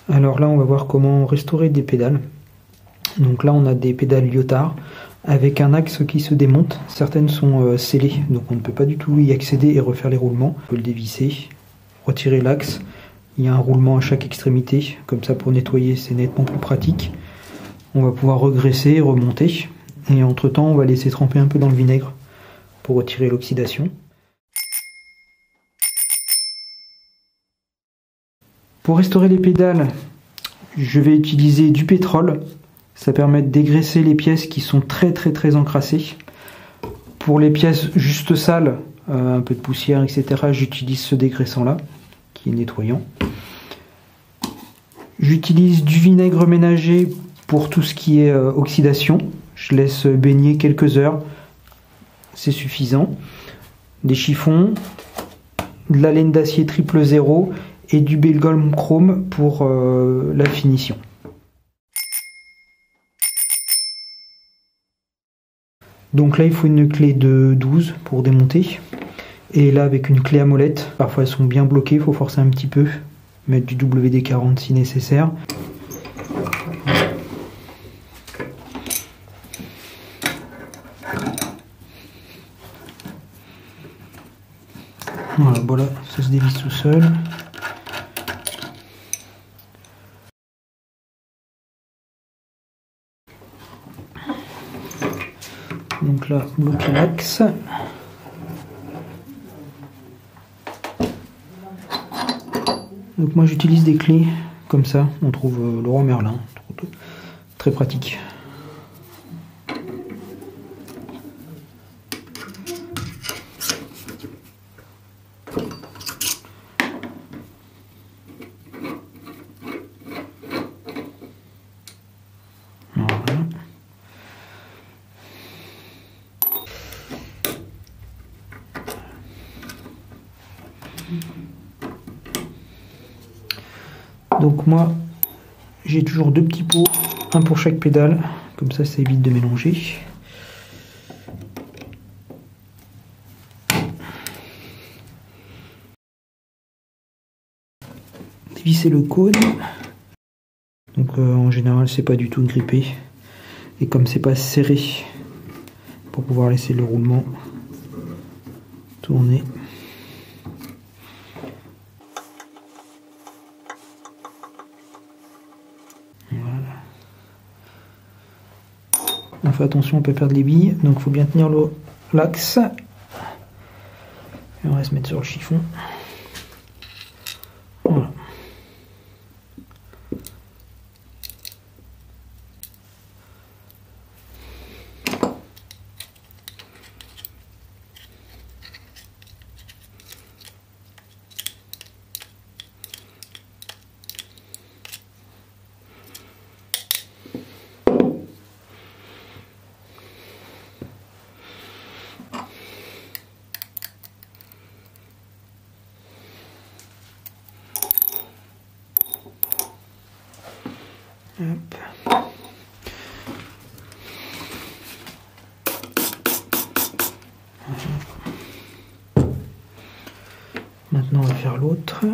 Alors là, on va voir comment restaurer des pédales. Donc là, on a des pédales Lyotard avec un axe qui se démonte. Certaines sont scellées, donc on ne peut pas du tout y accéder et refaire les roulements. On peut le dévisser, retirer l'axe. Il y a un roulement à chaque extrémité, comme ça pour nettoyer, c'est nettement plus pratique. On va pouvoir regresser et remonter. Et entre temps, on va laisser tremper un peu dans le vinaigre pour retirer l'oxydation. Pour restaurer les pédales, je vais utiliser du pétrole. Ça permet de dégraisser les pièces qui sont très encrassées. Pour les pièces juste sales, un peu de poussière, etc., j'utilise ce dégraissant là, qui est nettoyant. J'utilise du vinaigre ménager pour tout ce qui est oxydation. Je laisse baigner quelques heures, c'est suffisant. Des chiffons, de la laine d'acier 000 et du Belgolm chrome pour la finition. Donc là il faut une clé de 12 pour démonter. Et là avec une clé à molette, parfois elles sont bien bloquées, il faut forcer un petit peu, mettre du WD-40 si nécessaire. Voilà, ça se dévisse tout seul. Donc là, bloquer l'axe. Donc moi j'utilise des clés comme ça, on trouve Leroy Merlin, très pratique. Voilà. Donc moi j'ai toujours deux petits pots, un pour chaque pédale, comme ça évite de mélanger. Dévisser le cône. Donc en général c'est pas du tout grippé. Et comme c'est pas serré, pour pouvoir laisser le roulement tourner. Voilà. On fait attention, on peut perdre les billes, donc il faut bien tenir l'axe. Et on va se mettre sur le chiffon. Voilà. Hop. Maintenant on va faire l'autre.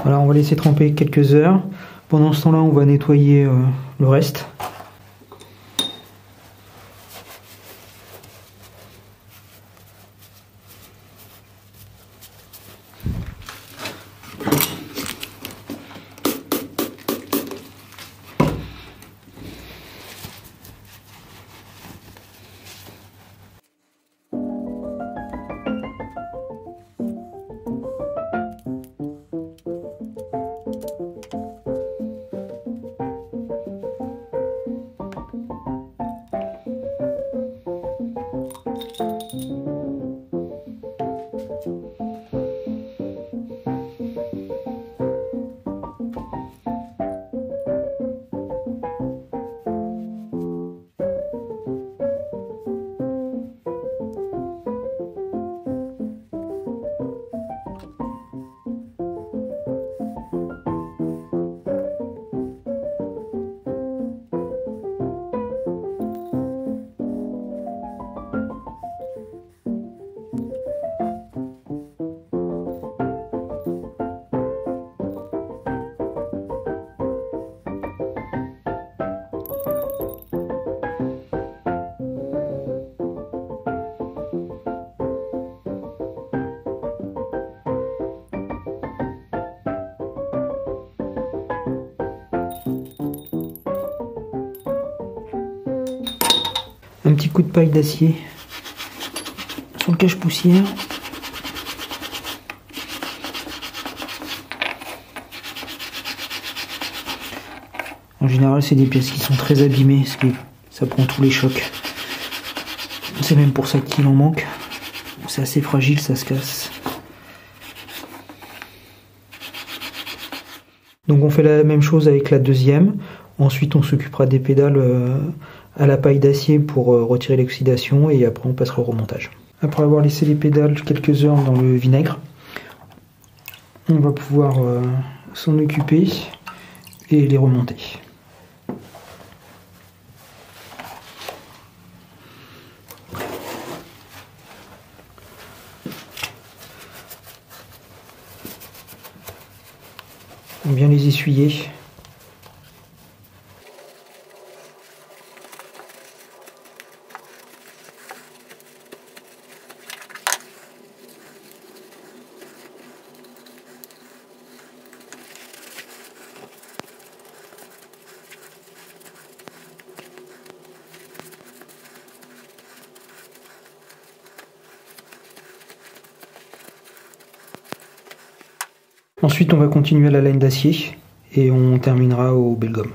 Voilà, on va laisser tremper quelques heures. Pendant ce temps-là, on va nettoyer le reste. Un petit coup de paille d'acier sur le cache-poussière. En général, c'est des pièces qui sont très abîmées, ce qui ça prend tous les chocs. C'est même pour ça qu'il en manque. C'est assez fragile, ça se casse. Donc on fait la même chose avec la deuxième. Ensuite on s'occupera des pédales à la paille d'acier pour retirer l'oxydation et après on passera au remontage. Après avoir laissé les pédales quelques heures dans le vinaigre, on va pouvoir s'en occuper et les remonter. Bien les essuyer. Ensuite on va continuer à la laine d'acier et on terminera au belle-gomme.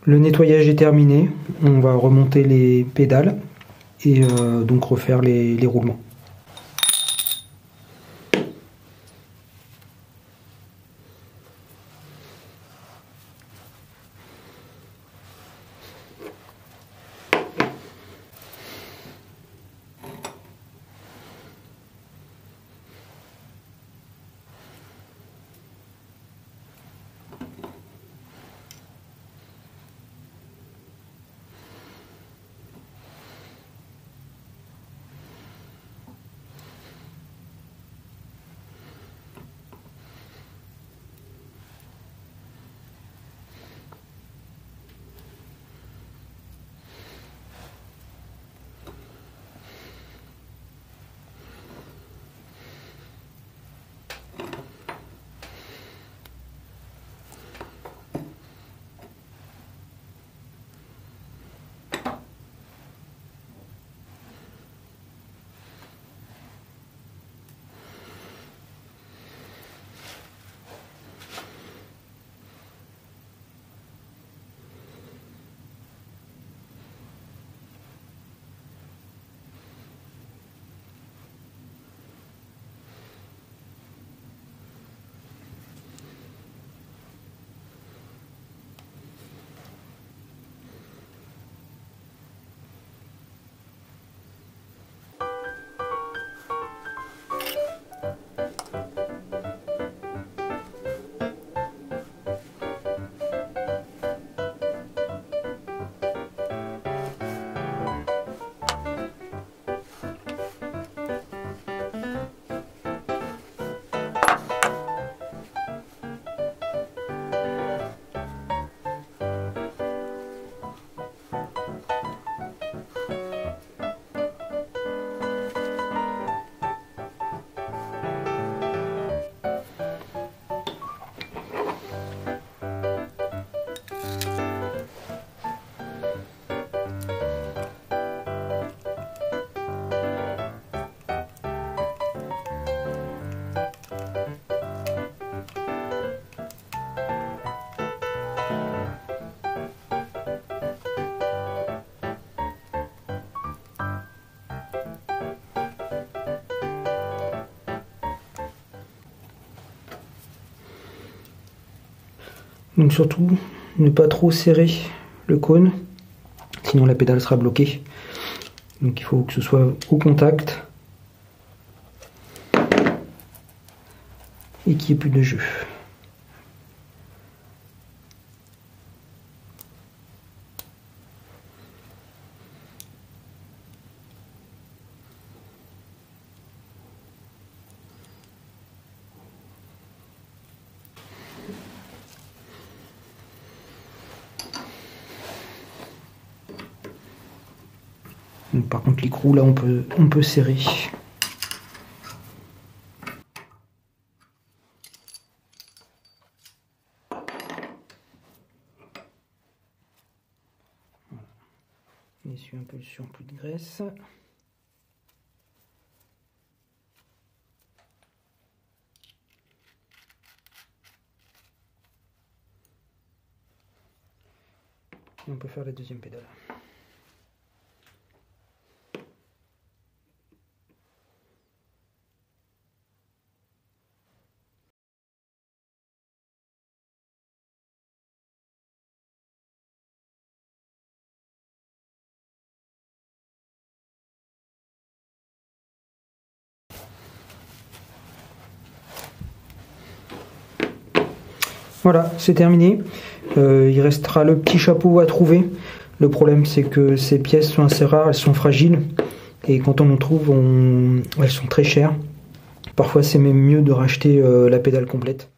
Le nettoyage est terminé, on va remonter les pédales et donc refaire les roulements. Donc surtout, ne pas trop serrer le cône, sinon la pédale sera bloquée. Donc il faut que ce soit au contact et qu'il n'y ait plus de jeu. Donc, par contre l'écrou là on peut serrer. Voilà. On essuie un peu le surplus de graisse. Et on peut faire la deuxième pédale. Voilà, c'est terminé. Il restera le petit chapeau à trouver. Le problème, c'est que ces pièces sont assez rares, elles sont fragiles. Et quand on en trouve, elles sont très chères. Parfois, c'est même mieux de racheter la pédale complète.